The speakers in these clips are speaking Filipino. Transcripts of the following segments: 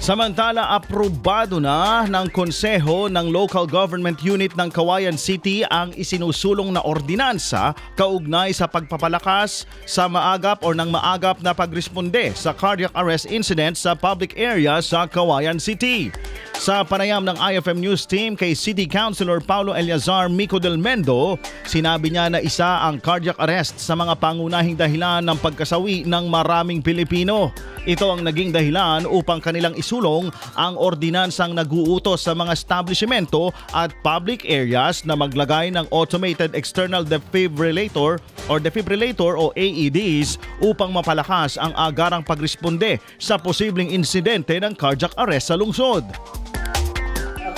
Samantala, aprobado na ng Konseho ng Local Government Unit ng Cauayan City ang isinusulong na ordinansa kaugnay sa pagpapalakas sa maagap o ng maagap na pagresponde sa cardiac arrest incident sa public area sa Cauayan City. Sa panayam ng IFM News Team kay City Councilor Paulo Eliazar Mico del Mendo, sinabi niya na isa ang cardiac arrest sa mga pangunahing dahilan ng pagkasawi ng maraming Pilipino. Ito ang naging dahilan upang kanilang isulong ang ordinansang nag-uutos sa mga establishmento at public areas na maglagay ng automated external defibrillator o AEDs upang mapalakas ang agarang pagresponde sa posibleng insidente ng cardiac arrest sa lungsod.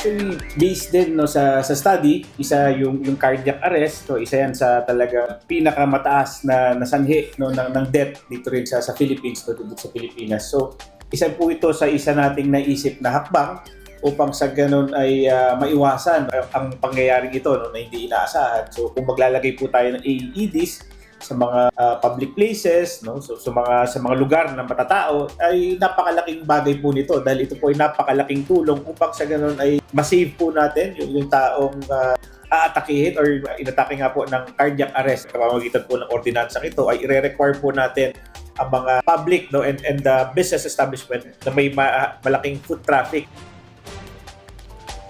Actually, based din sa study, isa yung cardiac arrest, so isa yan sa talaga pinakamataas na sanhi ng death dito rin sa Philippines, dito sa Pilipinas. So isa po ito sa isa nating naisip na hakbang upang sa ganun ay maiwasan ang pangyayaring ito na hindi inaasahan. So kung maglalagay po tayo ng AEDs sa mga public places, so sa mga lugar na matatao, ay napakalaking bagay po nito dahil ito po ay napakalaking tulong upang sa ganun ay masave po natin yung taong aatakihin or inatake nga po ng cardiac arrest. Kapamagitan po ng ordinansang ito ay ire-require po natin ang mga public and the business establishment na may malaking foot traffic.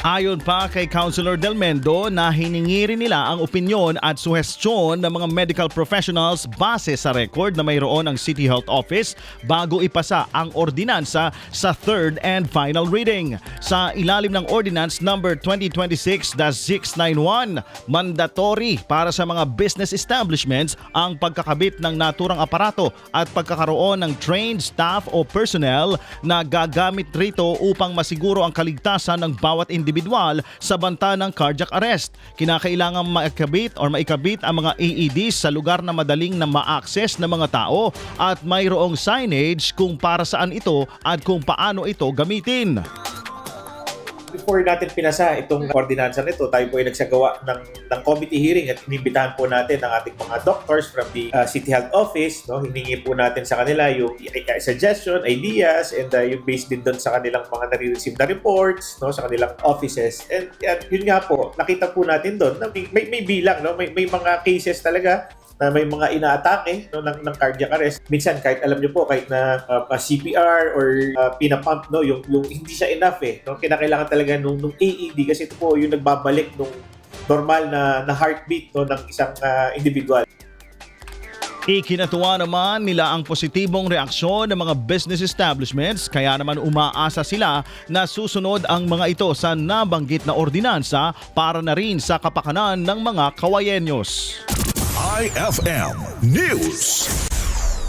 Ayon pa kay Councilor Del Mendo na hiningi rin nila ang opinyon at suhestyon ng mga medical professionals base sa record na mayroon ang City Health Office bago ipasa ang ordinansa sa third and final reading. Sa ilalim ng Ordinance number 2026-691, mandatory para sa mga business establishments ang pagkakabit ng naturang aparato at pagkakaroon ng trained staff o personnel na gagamit rito upang masiguro ang kaligtasan ng bawat individual sa banta ng cardiac arrest. Kinakailangan maikabit ang mga AEDs sa lugar na madaling na ma-access ng mga tao at mayroong signage kung para saan ito at kung paano ito gamitin. Before natin pinasa itong ordinansa nito, tayo po ay nagsagawa ng committee hearing at inimbitahan po natin ang ating mga doctors from the City Health Office. Hiningi po natin sa kanila yung suggestion, ideas, and yung based din doon sa kanilang mga nare-receive na reports, sa kanilang offices. And yun nga po, nakita po natin doon na may bilang, may mga cases talaga na may mga inaatake ng cardiac arrest. Minsan kahit alam niyo po kahit na CPR or pinapump yung hindi siya enough kinakailangan talaga nung AED kasi ito po yung nagbabalik nung normal na heartbeat ng isang individual. Ikinatuwa naman nila ang positibong reaksyon ng mga business establishments kaya naman umaasa sila na susunod ang mga ito sa nabanggit na ordinansa para na rin sa kapakanan ng mga Cauayeños. IFM News.